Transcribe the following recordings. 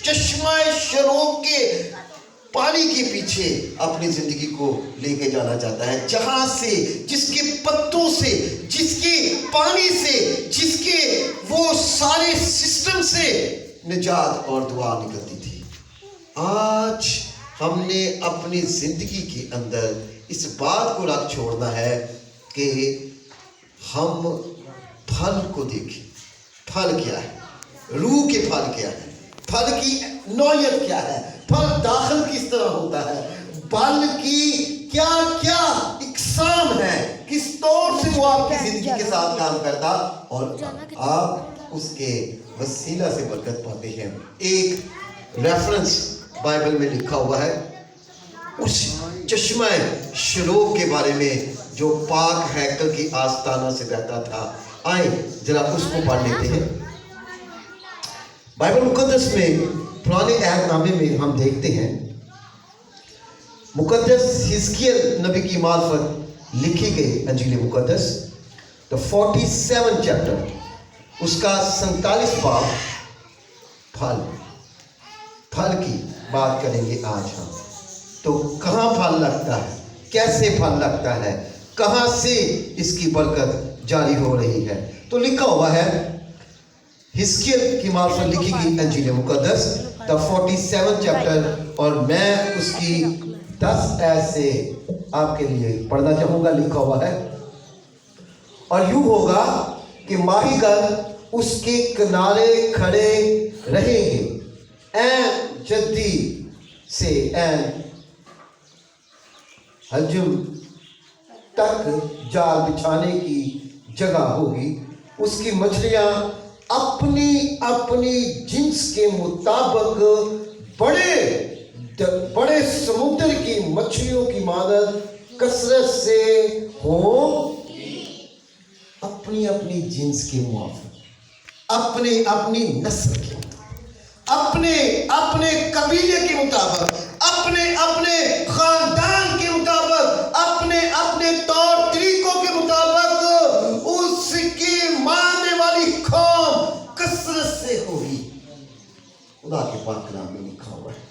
چشمہ شروق کے پانی کے پیچھے اپنی زندگی کو لے کے جانا چاہتا ہے، جہاں سے، جس کے پتوں سے، جس کے پانی سے، جس کے وہ سارے سسٹم سے نجات اور دعا نکلتی تھی۔ آج ہم نے اپنی زندگی کے اندر اس بات کو رکھ چھوڑنا ہے کہ ہم پھل کو دیکھیں۔ پھل کیا ہے؟ روح کے پھل کیا ہے؟ پھل کی نوعیت کیا ہے؟ پھل داخل کس طرح ہوتا ہے؟ پھل کی کیا کیا اقسام ہے؟ کس طور سے وہ آپ کی زندگی کے ساتھ کام کرتا اور آپ اس کے وسیلہ سے برکت پاتے ہیں۔ ایک ریفرنس بائبل میں لکھا ہوا ہے اس چشمہ شروق کے بارے میں جو پاک ہیکل کی آستانہ سے بہتا تھا۔ آئیں ذرا اس کو پڑھ لیتے ہیں۔ بائبل مقدس میں پرانے عہد نامے میں ہم دیکھتے ہیں مقدس حزقیل نبی کی معرفت لکھی گئی انجیل مقدس the 47 چیپٹر، اس کا 47 باب پھل کی بات کریں گے آج ہم۔ تو کہاں پھل لگتا ہے، کیسے پھل لگتا ہے، کہاں سے اس کی برکت جاری ہو رہی ہے؟ تو لکھا ہوا ہے حزقیل کی معرفت لکھی گئی انجیل مقدس the 47 چیپٹر، اور میں اس کی 10 آیت سے آپ کے لیے پڑھنا چاہوں گا۔ لکھا ہوا ہے، اور یوں ہوگا کہ ماہی گر اس کے کنارے کھڑے رہیں گے، این جدی سے این حجم تک جال بچھانے کی جگہ ہوگی۔ اس کی مچھلیاں اپنی اپنی جنس کے مطابق بڑے سمندر کی مچھلیوں کی مانند کثرت سے ہوں، اپنی اپنی جنس کے موافق، اپنی اپنی نسل کے مطابق، اپنے قبیلے کے مطابق، اپنے خاندان کے مطابق، اپنے طور طریقوں کے مطابق اس کی ماننے والی قوم کثرت سے ہوگی۔ خدا کے پاک کلام میں لکھا ہوا ہے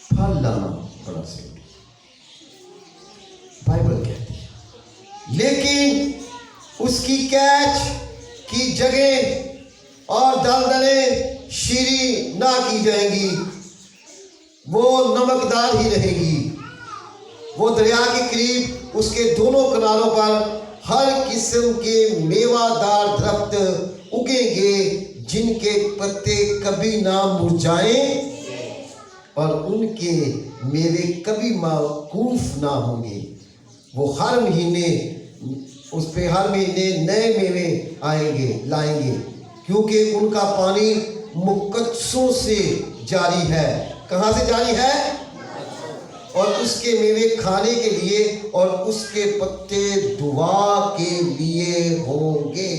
پھل لانا بڑا ضروری بائبل کہتی ہے، لیکن اس کی کیچ کی جگہ اور دلدلیں شیریں نہ کی جائیں گی، وہ نمکدار ہی رہے گی۔ وہ دریا کے قریب اس کے دونوں کناروں پر ہر قسم کے میوہ دار درخت اگیں گے جن کے پتے کبھی نہ مرجھائیں اور ان کے میوے کبھی موقوف نہ ہوں گے۔ وہ ہر مہینے نئے میوے لائیں گے، کیونکہ ان کا پانی مقدسوں سے جاری ہے۔ کہاں سے جاری ہے؟ اور اس کے میوے کھانے کے لیے اور اس کے پتے دعا کے لیے ہوں گے۔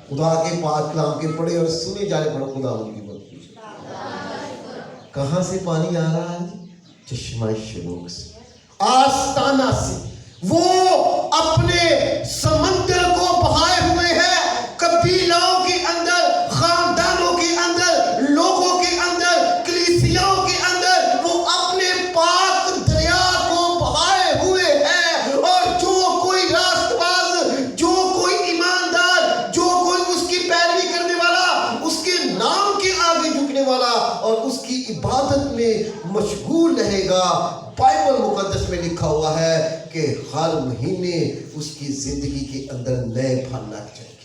خدا کے پاک کلام کے پڑھے اور سنے جانے پر خدا ان کی مدد کیجیے۔ کہاں سے پانی آ رہا ہے؟ چشمہ شروق سے، آستانہ سے۔ وہ اپنے سمندر کو بہائے ہوئے ہے، قبیلوں کے اندر، خاندانوں کے اندر، لوگوں کے اندر، کلیسیاؤں کے اندر، وہ اپنے پاک دریا کو بہائے ہوئے ہے۔ اور جو کوئی راست باز، جو کوئی ایماندار، جو کوئی اس کی پیروی کرنے والا، اس کے نام کے آگے جھکنے والا اور اس کی عبادت میں مشغول رہے گا، بائبل مقدس میں لکھا ہوا ہے کہ ہر مہینے اس کی زندگی کے اندر نئے پھل لگ جائیں گے،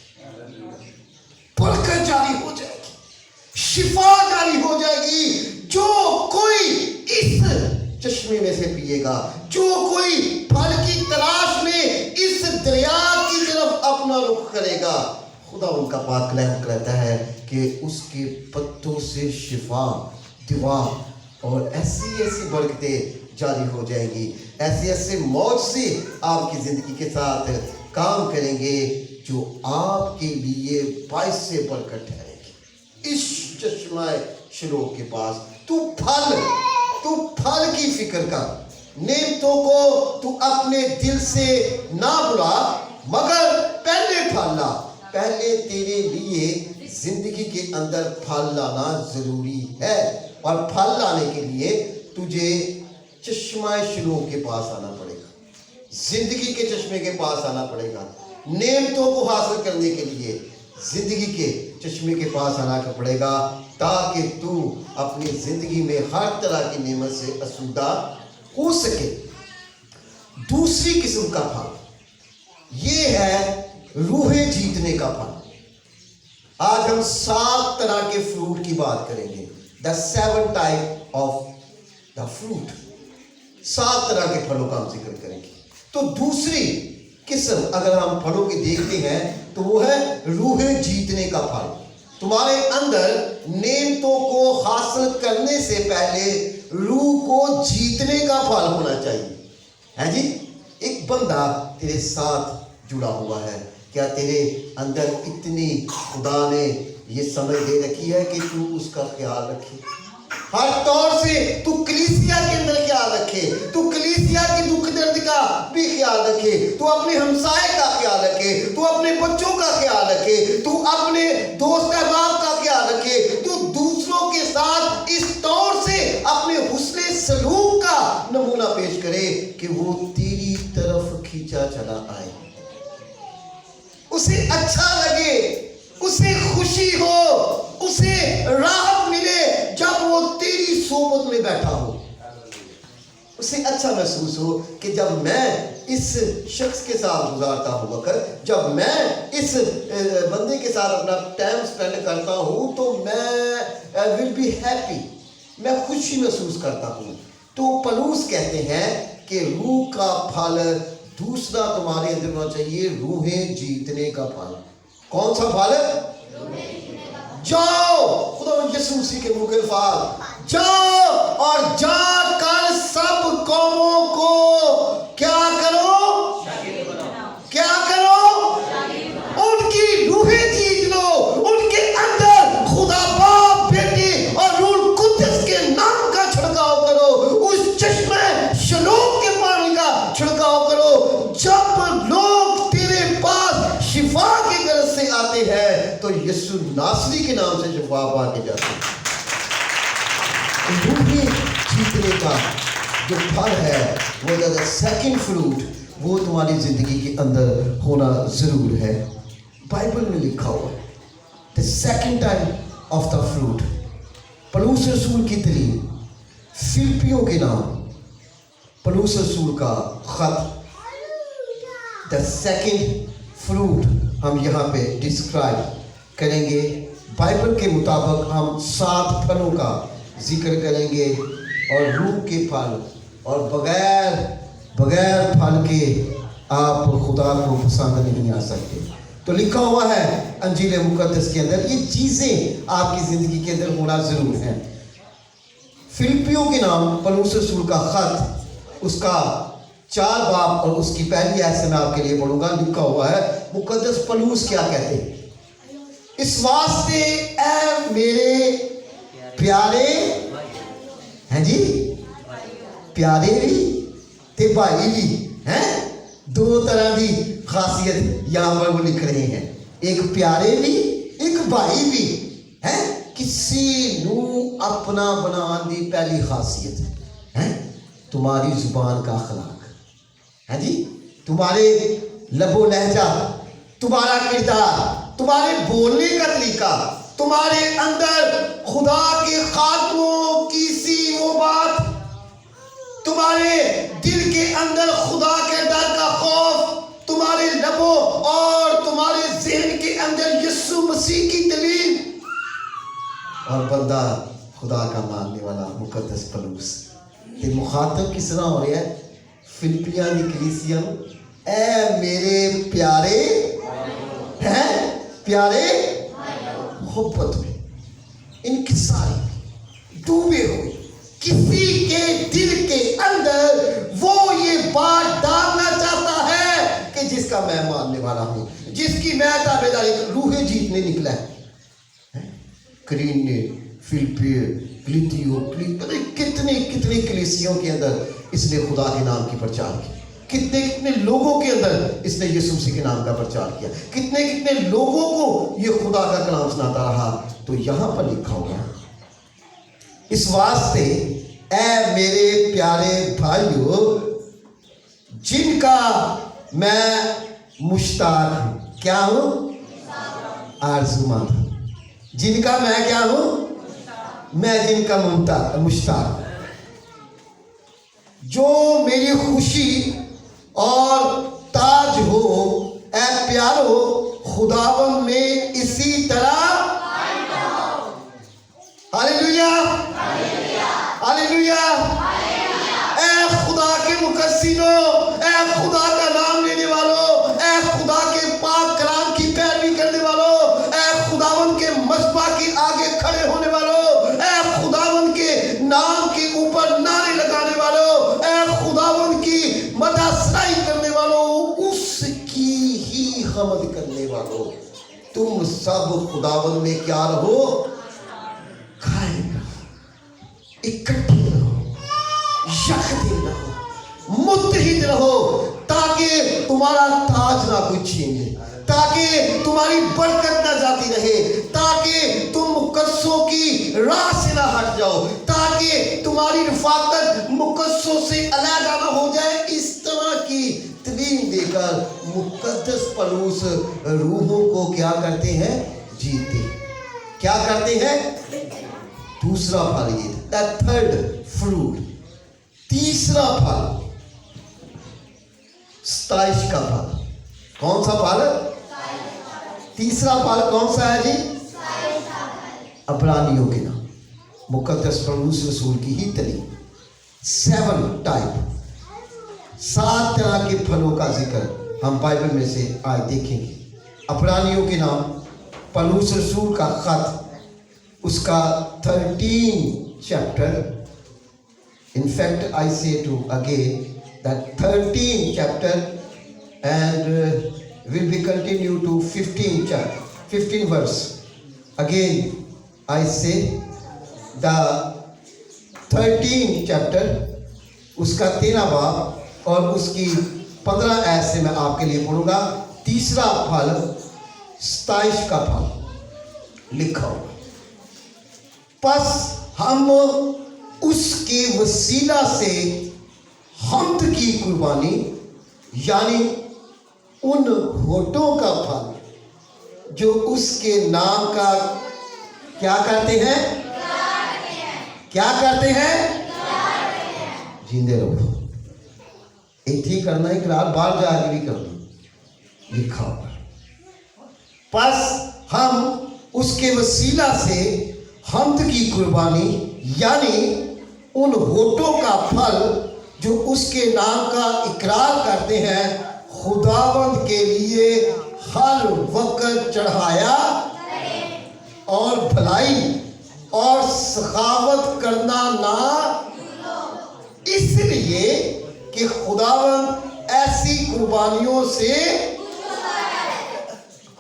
برکت جاری ہو جائے گی، شفا جاری ہو جائے گی۔ جو کوئی اس چشمے میں سے پیے گا، جو کوئی پھل کی تلاش میں اس دریا کی طرف اپنا رخ کرے گا، خدا ان کا پاک کلام کہتا ہے کہ اس کے پتوں سے شفا، دعا اور ایسی برکتیں جاری ہو جائیں گی، ایسے معجزے آپ کی زندگی کے ساتھ کام کریں گے جو آپ کے لیے باعث سے برکت ٹھہرے گی۔ اس چشمہ شروق کے پاس تو پھل کی فکر کر، نعمتوں کو تو اپنے دل سے نہ بلا، مگر پہلے پھل لا۔ پہلے تیرے لیے زندگی کے اندر پھل لانا ضروری ہے، اور پھل لانے کے لیے تجھے چشمہ شلو کے پاس آنا پڑے گا، زندگی کے چشمے کے پاس آنا پڑے گا، نعمتوں کو حاصل کرنے کے لیے زندگی کے چشمے کے پاس آنا پڑے گا، تاکہ تو اپنی زندگی میں ہر طرح کی نعمت سے آسودہ ہو سکے۔ دوسری قسم کا پھل یہ ہے روح جیتنے کا پھل۔ آج ہم 7 طرح کے فروٹ کی بات کریں گے، the 7 type of the fruit، 7 طرح کے پھلوں کا ہم ذکر کریں گے۔ تو دوسری قسم اگر ہم پھلوں کی دیکھتے ہیں تو وہ ہے روح جیتنے کا پھل۔ تمہارے اندر نعمتوں کو حاصل کرنے سے پہلے روح کو جیتنے کا پھل ہونا چاہیے، ہے جی۔ ایک بندہ تیرے ساتھ جڑا ہوا ہے، کیا تیرے اندر اتنی خدا نے یہ سمجھ دے رکھی ہے کہ تو اس کا خیال رکھے، ہر طور سے تو کلیسیا کے اندر خیال رکھے، تو کلیسیا کی دکھ درد کا بھی خیال رکھے، تو اپنے ہمسائے کا خیال رکھے، تو اپنے بچوں کا خیال رکھے، تو اپنے دوست احباب کا خیال رکھے، تو دوسروں کے ساتھ اس طور سے اپنے حسن سلوک کا نمونہ پیش کرے کہ وہ تیری طرف کھینچا چلا آئے، اسے اچھا لگے، اسے خوشی ہو، اسے راحت ملے جب وہ تیری صحبت میں بیٹھا ہو، اسے اچھا محسوس ہو کہ جب میں اس شخص کے ساتھ گزارتا ہوں وقت، جب میں اس بندے کے ساتھ اپنا ٹائم سپینڈ کرتا ہوں تو میں ول بی ہیپی، میں خوشی محسوس کرتا ہوں۔ تو پلوس کہتے ہیں کہ روح کا پھل دوسرا تمہارے اندر ہونا چاہیے، روح جیتنے کا پھل۔ کون سا پھل؟ جاؤ، خدا یسوع مسیح کے منہ کے الفاظ، جاؤ اور جا کر سب قوموں کو کیا کرو؟ کیا کرو؟ ان کی روحیں جیت لو، ان کے اندر خدا باپ، بیٹی اور روح القدس کے نام کا چھڑکاؤ کرو، اس چشمہ شلوم کے پانی کا چھڑکاؤ کرو۔ جب لوگ تیرے پاس شفا کی غرض سے آتے ہیں تو یسوع ناصری کے نام سے شفا پا کے جاتے ہیں۔ روح جیتنے کا جو پھل ہے وہ سیکنڈ فروٹ، وہ تمہاری زندگی کے اندر ہونا ضرور ہے۔ بائبل میں لکھا ہوا ہے the second type of the fruit، پلوس رسول کی تعلیم، فلپیوں کے نام، پلوس رسول کا خط، the second fruit ہم یہاں پہ ڈسکرائب کریں گے۔ بائبل کے مطابق ہم 7 پھلوں کا ذکر کریں گے، اور روح کے پھل، اور بغیر پھل کے آپ خدا کو پسند نہیں آ سکتے۔ تو لکھا ہوا ہے انجیل مقدس کے اندر یہ چیزیں آپ کی زندگی کے اندر ہونا ضرور ہیں۔ فلپیوں کے نام پلوس رسول کا خط، اس کا 4 باب اور اس کی پہلی آیت سے میں آپ کے لیے پڑھوں گا۔ لکھا ہوا ہے مقدس پلوس کیا کہتے ہیں، اس واسطے اے میرے پیارے، ہیں جی، پیارے بھی تے بھائی بھی ہیں، 2 طرح دی خاصیت یہاں پر وہ لکھ رہے ہیں، ایک پیارے بھی ایک بھائی بھی ہیں۔ کسی نو اپنا بنان دی پہلی خاصیت ہے تمہاری زبان کا اخلاق، ہے جی، تمہارے لب و لہجہ، تمہارا کردار، تمہارے بولنے کا طریقہ، تمہارے اندر خدا کے خاتموں کی سی وہ بات، تمہارے دل کے اندر خدا کے ڈر کا خوف، تمہارے لبوں اور تمہارے ذہن کے اندر یسوع مسیح کی تعلیم، اور بندہ خدا کا ماننے والا مقدس پلوس۔ یہ مخاطب کس طرح ہو رہا ہے؟ فلپیاں دی کلیسیا، اے میرے پیارے ہیں، پیارے محبت میں، انکساری میں ڈوبے ہوئے، کسی کے دل کے اندر وہ یہ بات ڈالنا چاہتا ہے کہ جس کا میں ماننے والا ہوں، جس کی میں تابعداری، روح جیتنے نکلا ہے۔ کرین نے فلپیے، کلیتیو، کتنی کلیسیوں کے اندر اس نے خدا کے نام کی پرچار کی، कितने कितने लोगों के अंदर इसने यीशु मसीह के नाम का प्रचार किया, कितने कितने लोगों को ये खुदा का कलाम सुनाता रहा। तो यहां पर लिखा हुआ, इस वास्ते ऐ मेरे प्यारे भाइयों जिनका मैं मुश्ताक हूं, क्या हूं? आरज़ूमंद हूं। जिनका मैं क्या हूं? मैं जिनका मुश्ताक, जो मेरी खुशी और ताज हो, ऐ प्यारो खुदावन में इसी तरह। Hallelujah, hallelujah. ऐ खुदा के मुकस्सिनों, ऐ खुदा का नाम लेने वालों, ऐ खुदा के पाक कलाम की पैरवी करने वालों, ऐ खुदावन के मस्बा के आगे खड़े होने वालों, ऐ खुदावन के नाम के ऊपर नारे लगाने वालों, ऐ खुदावन की मदासराई करने वालों, उसकी ही हमद करने वालों, तुम सब खुदावन में क्या रहो? खाएगा, इकट्ठे रहो, यकदम रहो, मुत्तहिद रहो, ताकि तुम्हारा ताज ना कोई छीन ले, ताकि तुम्हारी बरकत ना जाती रहे, ताकि तुम मुकद्दसों की राह से ना हट जाओ, ताकि तुम्हारी रफाकत मुकद्दसों से अलहदा ना हो जाए। इस तरह की तलीम देकर मुकद्दस पौलुस रूहों को क्या करते हैं? जीते। क्या करते हैं? दूसरा फल ये, थर्ड फ्रूट, तीसरा फल, सताइश का फल। कौन सा फल? तीसरा फल कौन सा है जी? अब्रानियों के नाम, मुकद्दस पौलुस रसूल की ही तलीम, 7 टाइप, 7 तरह के फलों का जिक्र हम बाइबल में से आज देखेंगे। अब्रानियों के नाम, पौलुस रसूल का खत, उसका 13 chapter, in fact I say to again that 13 chapter and will be continue to 15 chapter, 15 verse. Again I say the 13 chapter, उसका 13 बाब और उसकी 15 आयत से मैं आपके लिए पढ़ूंगा। तीसरा फल, 27 का फल लिखा हुआ, बस हम उसके वसीला से हम्द की कुर्बानी, यानी उन होठों का फल जो उसके नाम का क्या करते हैं? क्या करते हैं? जींदे रहो। एक ही करना है, इकरार बाहर जाके भी करना, लिखा हुआ। बस हम उसके वसीला से हम्द की कुर्बानी, यानी उन होठों का फल जो उसके नाम का इकरार करते हैं, खुदावंद के लिए हर वक्त चढ़ाया और भलाई और सखावत करना ना, इसलिए कि खुदावंद ऐसी कुर्बानियों से,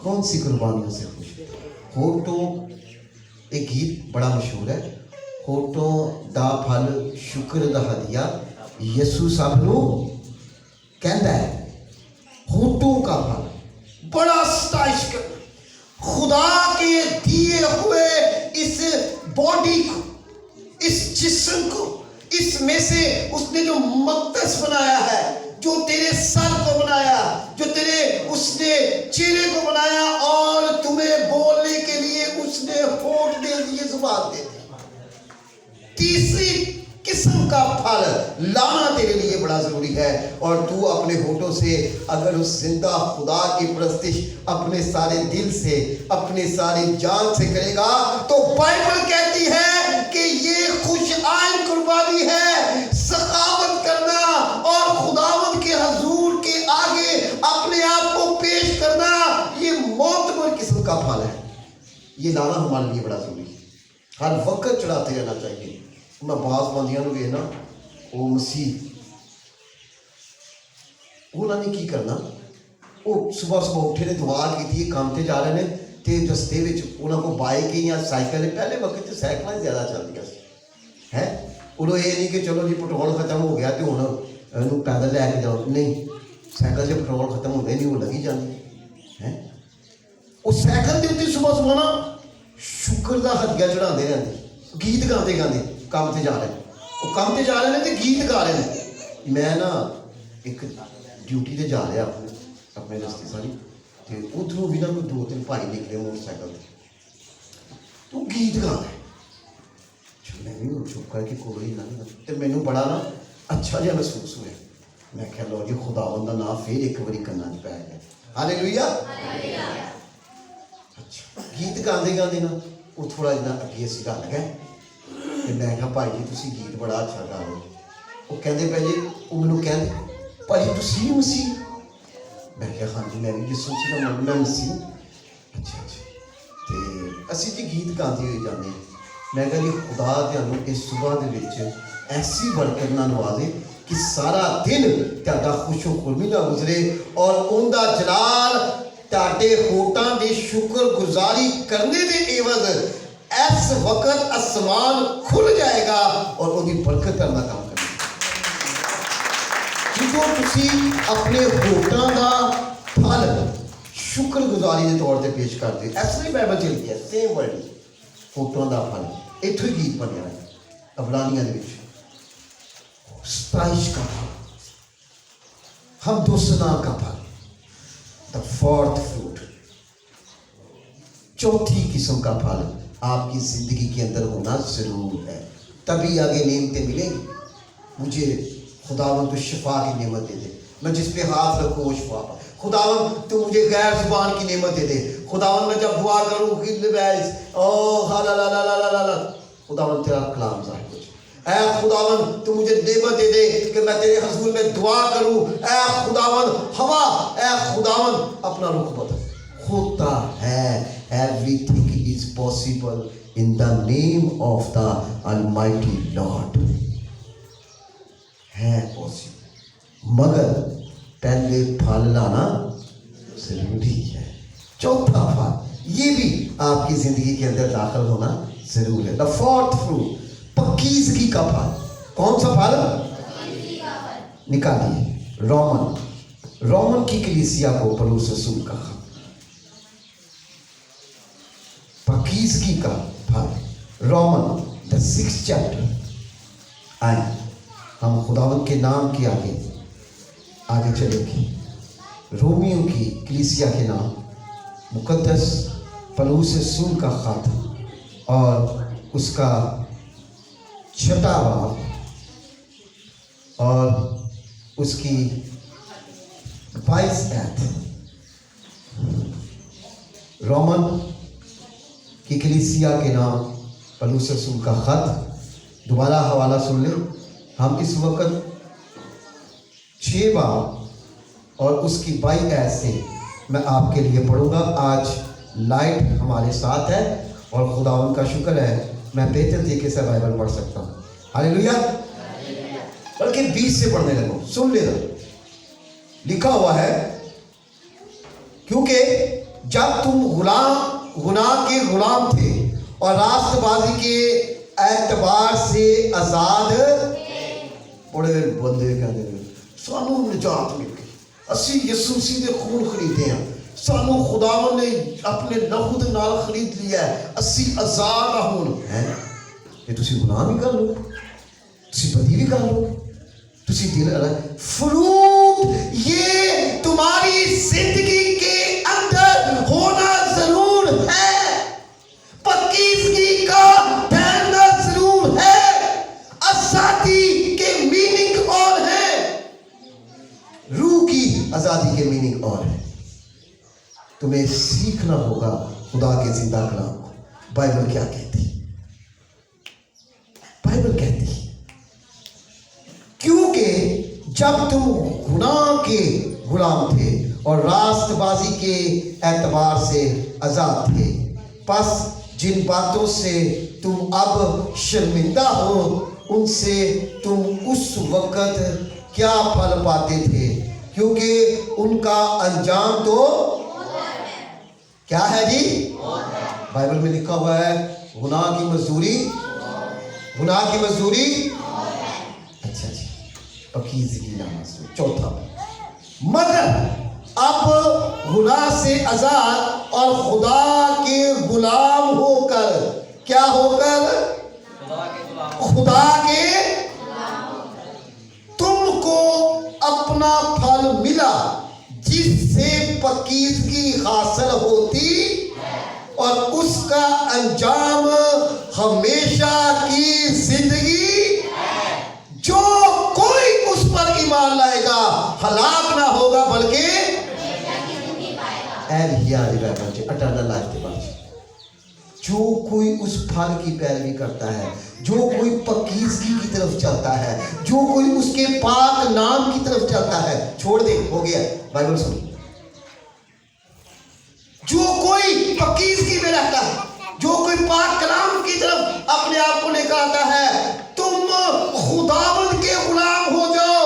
कौन सी कुर्बानियों से खुश? होठों, एक गीत बड़ा मशहूर है, होठों दा फल शुक्र दा हदिया, यसू साहब कहता है होठों का फल बड़ा स्टाइश कर, खुदा के दिए हुए इस बॉडी को, इस जिस्म को, इसमें से उसने जो मक़दस बनाया है, जो तेरे सर को बनाया, जो तेरे उसने चेहरे को बनाया, और तुम्हें बोलने के लिए उसने होठ दे दिए, जुबान दे दी। तीसरी किस्म का फल लाना तेरे लिए बड़ा जरूरी है, और तू अपने होठों से अगर उस जिंदा खुदा की परस्तिश अपने सारे दिल से, अपने सारी जान से करेगा, तो बाइबल कहती है कि ये खुश आइन कुर्बानी है, सखावत करना और खुदावंद के हजूर के आगे अपने आप को पेश करना, ये मोतबर किस्म का फल है। ये लाना हमारे लिए बड़ा जरूरी है, हर वक्त चढ़ाते रहना चाहिए। मैं बास बंदियां नु वेखना, वो मसीह उन्होंने की करना, वो सुबह सुबह उठे ने, दुआ की, काम से जा रहे हैं, तो रस्ते उन्होंने को बाइक या साइकिल, पहले वक्त साइकिल ज़्यादा चलती है, उन्होंने ये नहीं कि चलो जी पेट्रोल खत्म हो गया तो हूँ ਇਹਨੂੰ ਪੈਦਲ ਲੈ ਕੇ ਜਾਓ, ਨਹੀਂ, ਸਾਈਕਲ 'ਚ ਪੈਟਰੋਲ ਖਤਮ ਹੁੰਦੇ ਨਹੀਂ, ਉਹ ਲੱਗੀ ਜਾਂਦੀ ਹੈ। ਉਹ ਸਾਈਕਲ ਦੇ ਉੱਤੇ ਸੁਬਹ ਸੁਬਹ ਨਾ ਸ਼ੁਕਰ ਦਾ ਹੱਥਿਆ ਚੜਾਉਂਦੇ ਰਹਿੰਦੇ, ਗੀਤ ਗਾਉਂਦੇ ਗਾਉਂਦੇ ਕੰਮ ਤੇ ਜਾ ਰਹੇ। ਉਹ ਕੰਮ ਤੇ ਜਾ ਰਹੇ ਨੇ ਤੇ ਗੀਤ ਗਾ ਰਹੇ ਨੇ। ਮੈਂ ਨਾ ਇੱਕ ਡਿਊਟੀ ਤੇ ਜਾ ਰਿਹਾ ਆਪਣੇ ਰਸਤੇ ਸਾਰੀ, ਤੇ ਉੱਧਰੋਂ ਵੀ ਨਾ ਕੋਈ 2-3 ਭਾਈ ਨਿਕਲੇ ਮੋਟਰਸਾਈਕਲ ਤੇ, ਤੂੰ ਗੀਤ ਗਾ ਰਿਹਾ। ਮੈਂ ਵੀ ਹੁਣ ਚੁੱਪ ਕਰਕੇ ਕੋਲ ਹੀ ਲੰਘ, ਤੇ ਮੈਨੂੰ ਬੜਾ ਨਾ ਅੱਛਾ ਜਿਹਾ ਮਹਿਸੂਸ ਹੋਇਆ। ਮੈਂ ਕਿਹਾ ਲਓ ਜੀ, ਖੁਦਾਵੰਦ ਦਾ ਨਾਮ ਫਿਰ ਇੱਕ ਵਾਰੀ ਕੰਨਾਂ 'ਚ ਪੈ ਗਿਆ। ਹਾਲੇਲੂਇਆ। ਅੱਛਾ, ਗੀਤ ਗਾਉਂਦੇ ਗਾਉਂਦੇ ਨਾ ਉਹ ਥੋੜ੍ਹਾ ਜਿਹਾ ਅੱਗੇ ਅਸੀਂ ਗੱਲ ਗਏ, ਤੇ ਮੈਂ ਕਿਹਾ ਭਾਈ ਜੀ ਤੁਸੀਂ ਗੀਤ ਬੜਾ ਅੱਛਾ ਗਾ ਰਹੇ ਹੋ। ਉਹ ਕਹਿੰਦੇ ਪਏ ਜੀ, ਉਹ ਮੈਨੂੰ ਕਹਿੰਦੇ ਭਾਈ ਤੁਸੀਂ ਵੀ ਮਸੀਹ? ਮੈਂ ਕਿਹਾ ਹਾਂਜੀ ਮੈਂ ਵੀ ਯਿਸੂ ਮਸੀਹ ਦਾ ਮੈਂ ਮਸੀਹ। ਅੱਛਾ ਅੱਛਾ, ਤੇ ਅਸੀਂ ਜੀ ਗੀਤ ਗਾਉਂਦੇ ਹੋਏ ਜਾਂਦੇ। ਮੈਂ ਕਿਹਾ ਜੀ ਖੁਦਾ ਤੁਹਾਨੂੰ ਇਸ ਸੁਬਾਹ ਦੇ ਵਿੱਚ ਐਸੀ ਬਰਕਤ ਨਾਲ ਨਵਾਜ਼ੇ ਕਿ ਸਾਰਾ ਦਿਨ ਤੁਹਾਡਾ ਖੁਸ਼ੋ ਖੁਰਮੀ ਨਾਲ ਗੁਜ਼ਰੇ, ਔਰ ਉਹਦਾ ਜਲਾਲ ਤੁਹਾਡੇ ਹੋਠਾਂ ਦੀ ਸ਼ੁਕਰਗੁਜ਼ਾਰੀ ਕਰਨੇ ਦੇ ਏਵਜ਼ ਇਸ ਵਕਤ ਅਸਮਾਨ ਖੁੱਲ ਜਾਏਗਾ ਔਰ ਉਹਦੀ ਬਰਕਤ ਕਰਨਾ ਕੰਮ ਕਰੇਗਾ। ਜਦੋਂ ਤੁਸੀਂ ਆਪਣੇ ਹੋਠਾਂ ਦਾ ਫਲ ਸ਼ੁਕਰਗੁਜ਼ਾਰੀ ਦੇ ਤੌਰ ਤੇ ਪੇਸ਼ ਕਰਦੇ, ਇਸ ਲਈ ਬਾਈਬਲ ਚੱਲਦੀ ਹੈ ਸੇਮ ਵਰਡ, ਹੋਠਾਂ ਦਾ ਫਲ। ਇੱਥੋਂ ਹੀ ਗੀਤ ਬਣਿਆ ਹੈ ਅਬਰਾਨੀਆਂ ਦੇ ਵਿੱਚ, ਸਤਾਇਸ਼ का फल, हमदोसना का फल, द फोर्थ फ्रूट, चौथी किस्म का फल आपकी जिंदगी के अंदर होना जरूर है, तभी आगे नेमतें मिलेंगी। मुझे खुदावन तो शिफा की नेमत दे दे, मैं जिस पे हाथ रखूँ वो शिफा पा। खुदावन तो मुझे गैर जुबान की नेमत दे दे। खुदावन मैं जब दुआ करूँ कि खुदावन तेरा कलाम ज़ाहिर हो जाए। ऐ खुदावन तू मुझे नेमत दे दे कि मैं तेरे हजूर में दुआ करूं। ऐ खुदावन हवा, ऐ खुदावन अपना रुख बदल। होता है, everything is possible in the name of the Almighty Lord. है पॉसिबल, मगर पहले फल लाना जरूरी है। चौथा फल ये भी आपकी जिंदगी के अंदर दाखिल होना जरूर है। द फोर्थ फ्रूट, पक्कीज़गी का फल। कौन सा फल? निकालिए रोमन की कलीसिया को पौलुस रसूल का पक्कीज़गी का फल, रोमन द 6th चैप्टर। आए हम खुदावंद के नाम के आगे चलेंगे। रोमियो की कलीसिया के नाम मुकद्दस पौलुस रसूल का खत और उसका 6वां बाब और उसकी 22 आयत। रोमन की कलीसिया के नाम पौलुस रसूल का खत, दोबारा हवाला सुन लें। हम इस वक्त 6 बाब और उसकी 22 आयत से मैं आपके लिए पढ़ूंगा। आज लाइट हमारे साथ है और खुदावंद का शुक्र है मैं बेहतर तरीके से बाइबल पढ़ सकता हूँ। हालेलुया। बल्कि 20 से पढ़ने लगो, सुन लेना। लिखा हुआ है, क्योंकि जब तुम गुनाह के गुलाम थे और रास्तबाजी के एतबार से आजाद, बड़े बंदे कहते हैं सानू निजात मिल गई, असी यसू मसीह दे खून खरीदे हैं, सानू खुदावन ने अपने लहू दे नाल खरीद लिया है, असी आजाद होन है। ये तुसी गुनाह भी कर लो, तुसी बदी भी कर लो, तुसी दिल अलग फ्रूट ये तुम्हारी जिंदगी के अंदर होना जरूर है। पक्कीज़गी का पहनना जरूर है। आजादी के मीनिंग और है, रूह की आजादी के मीनिंग और है। तुम्हें सीखना होगा खुदा के जिंदा कलाम को। बाइबल क्या कहती? बाइबल कहती है क्योंकि जब तुम गुनाह के गुलाम थे और रास्तबाजी के एतबार से आजाद थे, बस जिन बातों से तुम अब शर्मिंदा हो उनसे तुम उस वक्त क्या फल पाते थे, क्योंकि उनका अंजाम तो क्या है जी? बाइबल में लिखा हुआ है गुनाह की मजदूरी, गुनाह की मजदूरी। अच्छा जी, पकीज़गी लाना शुरू। चौथा, मगर अब गुनाह से आजाद और खुदा के गुलाम होकर, क्या होकर? खुदा के, तुमको अपना फल मिला जिससे पकीज़गी हासिल होती और उसका अंजाम हमेशा की जिंदगी। जो कोई उस पर ईमान लाएगा हलाक ना होगा बल्कि एटर्नल लाइफ के बाद। जो कोई उस फल की पैरवी करता है, जो कोई पकीज़गी की तरफ चलता है, जो कोई उसके पाक नाम की तरफ चलता है, छोड़ दे, हो गया। बाइबल सुन, जो कोई पकीज़गी में रहता है, जो कोई पाक कलाम की तरफ अपने आप को निकालता है, तुम खुदावंद के गुलाम हो जाओ,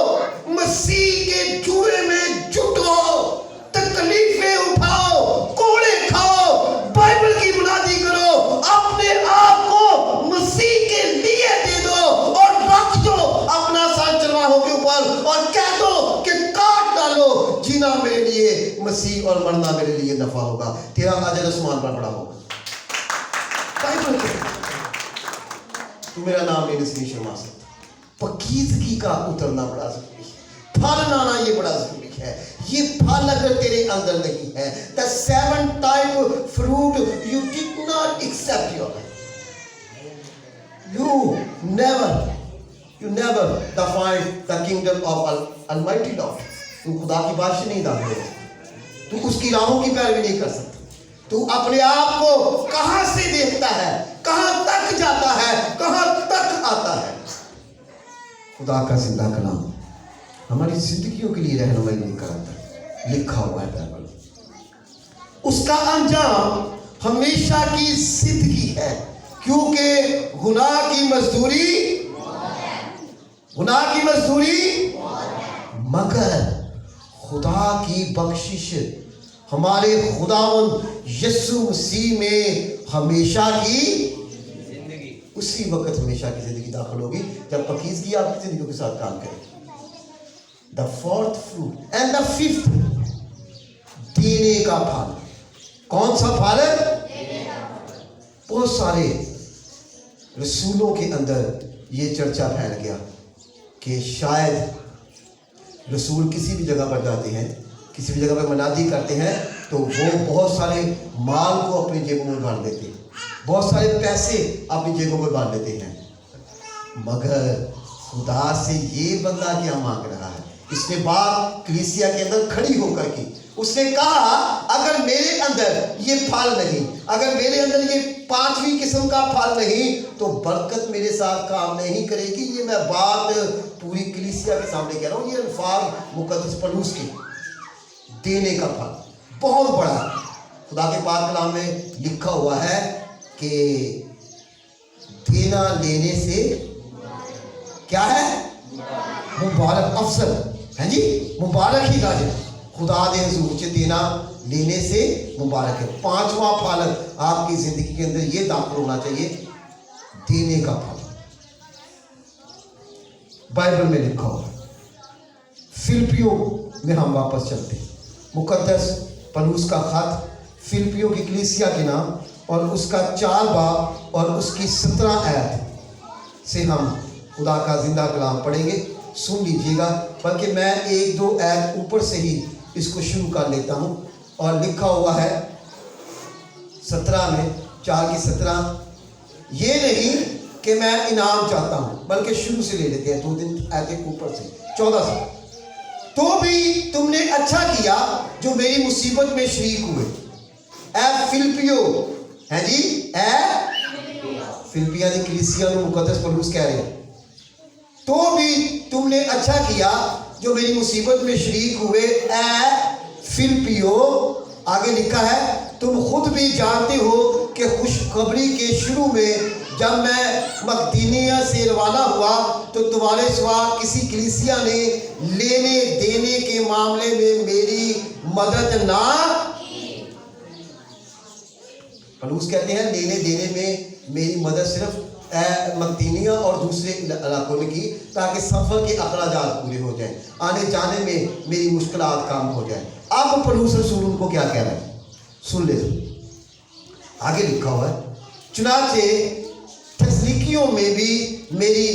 मसीह के जुए में जुटो, तकलीफें उठाओ, कोड़े खाओ, बाइबल की मुनादी करो, अपने आप को मसीह के लिए दे दो और रख दो अपना सर चरवाहों के ऊपर और कह दो कि काट डालो, जीना मेरे लिए मसीह और मरना मेरे लिए नफा होगा, तेरा अजर आसमान पर बड़ा होगा। बाइबल तू मेरा नाम लेने से नहीं शर्मा सकता। पकीज़गी का उतरना बड़ा जरूरी है, फल लाना ये बड़ा जरूरी है। ये फल अगर तेरे अंदर नहीं है, the 7 type fruit you did not accept your life, you never define the kingdom of Almighty Lord। तू खुदा की बादशाही नहीं दाखिल हो, तू उसकी राहों की पैरवी नहीं कर सकता। तू अपने आप को कहां से देखता है, कहां तक जाता है, कहां तक आता है। खुदा का जिंदा कलाम हमारी जिंदगियों के लिए रहनुमाई लेकर आता है, लिखा हुआ है बाइबल। उसका अंजाम हमेशा की जिंदगी है, क्योंकि गुनाह की मजदूरी मगर खुदा की बख्शिश हमारे खुदावंद यीशु मसीह में हमेशा की जिंदगी, उसी वक्त हमेशा की जिंदगी दाखिल होगी जब पकीज़गी आपकी जिंदगी के साथ काम करेगी। The 4th fruit and the 5th, देने का फल। कौन सा फल? बहुत सारे रसूलों के अंदर ये चर्चा फैल गया कि शायद रसूल किसी भी जगह पर जाते हैं, किसी भी जगह पर मनादी करते हैं तो वो बहुत सारे माल को अपनी जेबों में बांध देते हैं, बहुत सारे पैसे अपनी जेबों में बांध देते हैं। मगर खुदा से ये बंदा क्या मांग रहा है? इसने बात कलीसिया के अंदर खड़ी होकर की, उसने कहा अगर मेरे अंदर ये फल नहीं, अगर मेरे अंदर ये 5वीं किस्म का फल नहीं तो बरकत मेरे साथ काम नहीं करेगी। ये मैं बात पूरी कलीसिया के सामने कह रहा हूँ, ये अल्फाज मुकद्दस पलूस के। देने का फल बहुत बड़ा, खुदा के पाक कलाम में लिखा हुआ है कि देना लेने से क्या है? मुबारक अफसर है जी, मुबारक ही राज खुदा दे हुजूर च देना लेने से मुबारक है। 5वां फल आपकी जिंदगी के अंदर ये दाखिल होना चाहिए, देने का फल। बाइबल में लिखा हुआ, फिलिपियों में हम वापस चलते हैं, मुकद्दस पलूस का खत फिलिपियों की कलीसिया के नाम और उसका 4 बाब और उसकी 17 आयत से हम खुदा का जिंदा कलाम पढ़ेंगे। सुन लीजिएगा, बल्कि मैं 1-2 आयत ऊपर से ही इसको शुरू कर लेता हूँ। और लिखा हुआ है 17 में, 4 की 17, ये नहीं कि मैं इनाम चाहता हूँ, बल्कि शुरू से ले लेते हैं 2 दिन आयत ऊपर से 14 से। तो भी तुमने अच्छा किया जो मेरी मुसीबत में शरीक हुए। ए फिलिपियो है जी, फिलिपिया की कलीसिया को मुकद्दस पौलुस कह रहे हैं, तो भी तुमने अच्छा किया जो मेरी मुसीबत में शरीक हुए। ए फिलिपियो, आगे लिखा है, तुम खुद भी जानते हो कि खुशखबरी के शुरू में जब मैं मकदूनिया से रवाना हुआ तो तुम्हारे सिवा किसी कलीसिया ने लेने देने के मामले में मेरी मदद ना की। पलूस कहते हैं लेने देने में मेरी मदद सिर्फ मदीनिया और दूसरे इलाकों में की, ताकि सफ़र के अखराजात पूरे हो जाएं, आने जाने में मेरी मुश्किलात कम हो जाए। अब पौलुस रसूल उनको क्या कह रहा है, सुन ले। आगे लिखा हुआ है, चुनाचे थस्सलुनीकियों में भी मेरी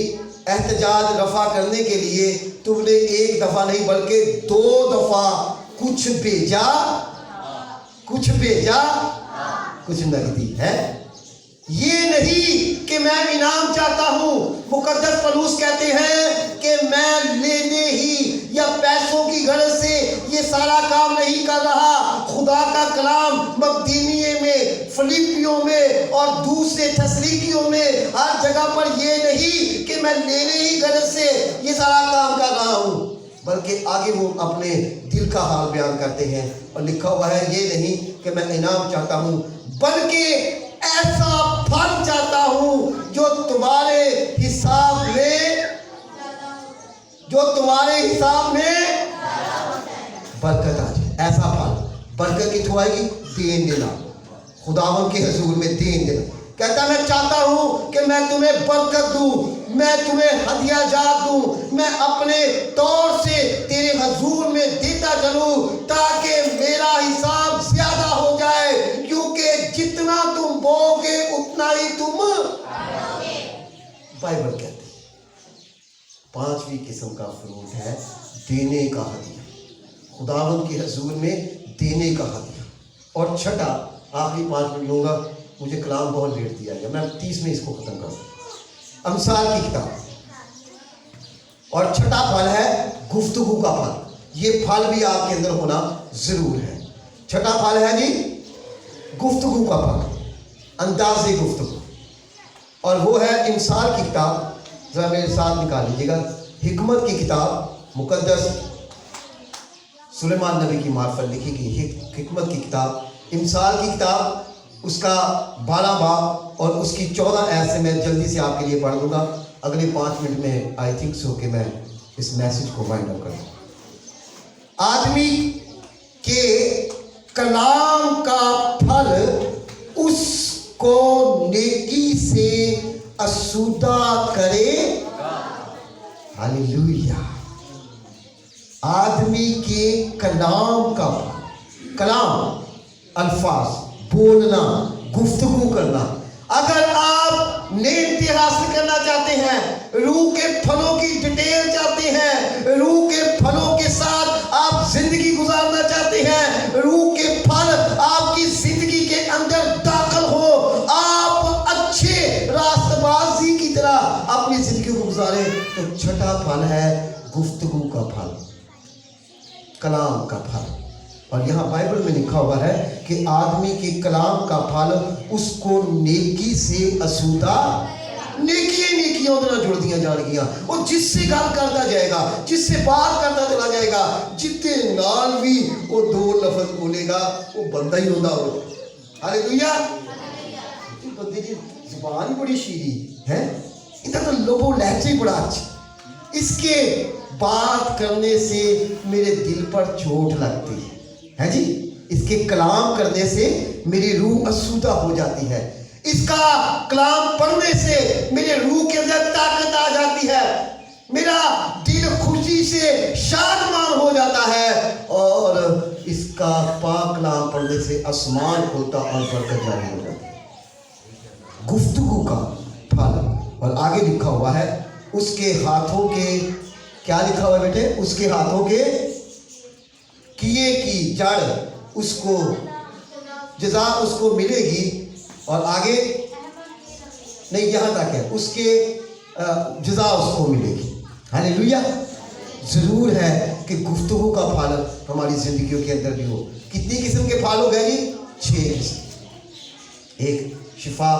एहतजाज रफा करने के लिए तुमने एक दफ़ा नहीं बल्कि 2 दफ़ा कुछ भेजा कुछ नकदी है। ये नहीं कि मैं इनाम चाहता हूँ। मुकद्दस पौलुस कहते हैं कि मैं लेने ही या पैसों की गरज से ये सारा काम नहीं कर रहा। खुदा का कलाम मकदूनिया में, फिलिपियों में और दूसरे थस्सलुनीकियों में हर जगह पर ये नहीं कि मैं लेने ही गरज से ये सारा काम कर रहा हूँ, बल्कि आगे वो अपने दिल का हाल बयान करते हैं और लिखा हुआ है, ये नहीं कि मैं इनाम चाहता हूँ बल्कि ऐसा फल चाहता हूँ जो तुम्हारे हिसाब में बरकत आ जाए। ऐसा फल बरकत की आएगी, देन देना, खुदावन के हुजूर में देन देना। कहता मैं चाहता हूँ कि मैं तुम्हें बरकत दूँ, मैं तुम्हें हदिया जात दूँ, मैं अपने तौर से तेरे हुजूर में देता चलूँ ताकि मेरा हिसाब ज्यादा हो जाए, क्योंकि जितना तुम बोगे उतना ही तुम पाओगे। बाइबल कहती है 5वीं किस्म का फ्रूट है देने का हदिया, खुदावन के हुजूर में देने का हदिया। और छठा, आखिरी 5 मिनट लूँगा, मुझे कलाम बहुत लेट दिया गया, मैं 30 में इसको खत्म कर। अमसाल की किताब। और छठा फल है गुफ्तगू का फल। ये फल भी आपके अंदर होना जरूर है। छठा फल है जी गुफ्तगू का फल, अंदाज़े गुफ्तगू। और वो है अमसाल की किताब, जरा मेरे साथ निकाल लीजिएगा। हिकमत की किताब, मुकद्दस सुलेमान नबी की मार्फत लिखी गई हिकमत की किताब, अमसाल की किताब, उसका 12 बाब और उसकी 14 आयत से मैं जल्दी से आपके लिए पढ़ दूंगा। अगले 5 मिनट में आई थिंक सो कि मैं इस मैसेज को वाइंड अप कर दूँ। आदमी के कलाम का फल उसको नेकी से आसूदा करे। हालेलुया। आदमी के कलाम का फल, कलाम अल्फाज, बोलना, गुफ्तगू करना। अगर आप नेकी हासिल करना चाहते हैं, रूह के फलों की डिटेल चाहते हैं, रूह के फलों के साथ आप जिंदगी गुजारना चाहते हैं, रूह के फल आपकी जिंदगी के अंदर दाखिल हो, आप अच्छे रास्तबाजी की तरह अपनी जिंदगी को गुजारें, तो छठा फल है गुफ्तगू का फल, कलाम का फल। और यहाँ बाइबल में लिखा हुआ है कि आदमी के कलाम का फल उसको नेकी से आसूदा, नेकियां जुड़ दिया जाएगियां। वो जिससे गल करता जाएगा, जिससे बात करता चला जाएगा, जितने नाल भी वो 2 लफ्ज बोलेगा, वो बंदा ही होता हो। हालेलुया। बंदे की जुबान ही बड़ी शीरी है, इधर तो लोगों लहजे बड़ा अच्छा, इसके बात करने से मेरे दिल पर चोट लगती है जी। इसके कलाम करने से मेरी रूह आसूदा हो जाती है, इसका कलाम पढ़ने से मेरे रूह के अंदर ताकत आ जाती है, मेरा दिल खुशी से शादमान हो जाता है, और इसका पाक कलाम पढ़ने से आसमान खुलता और बरकत जारी हो जाती है। गुफ्तगू का फल। और आगे लिखा हुआ है उसके हाथों के, क्या लिखा हुआ है बेटे, उसके हाथों के किए की जड़ उसको जज़ा उसको मिलेगी। और आगे नहीं, यहाँ तक है, उसके जज़ा उसको मिलेगी। हालेलुया। ज़रूर है कि गुफ्तगू का फल हमारी ज़िंदगियों के अंदर भी हो। कितनी किस्म के फल हो गए जी? 6 किस्म। एक, शिफा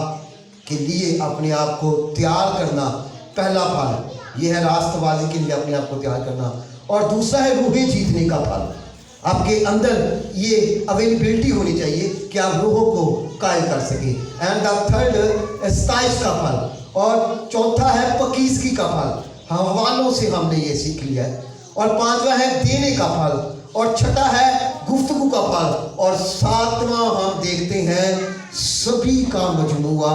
के लिए अपने आप को तैयार करना, पहला फल ये है रास्तबाजी के लिए अपने आप को तैयार करना। और दूसरा है रूहें जीतने का फल। आपके अंदर ये अवेलेबिलिटी होनी चाहिए कि आप रूहों को कायल कर सके। एंड द थर्ड स्ताइश का फल। और चौथा है पकीज़गी का फल। हवालों से हमने ये सीख लिया है। और 5वां है देने का फल। और छठा है गुफ्तगू का फल। और 7वां हम देखते हैं सभी का मजमुआ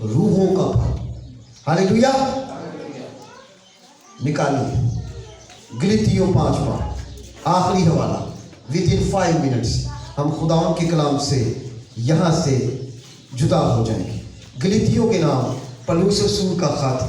रूहों का फल। हालेलुया। निकालिए गलतियों 5 बार, आखिरी हवाला। विद इन 5 मिनट्स हम खुदावन के कलाम से यहाँ से जुदा हो जाएंगे। गलतियों के नाम पौलुस रसूल का खत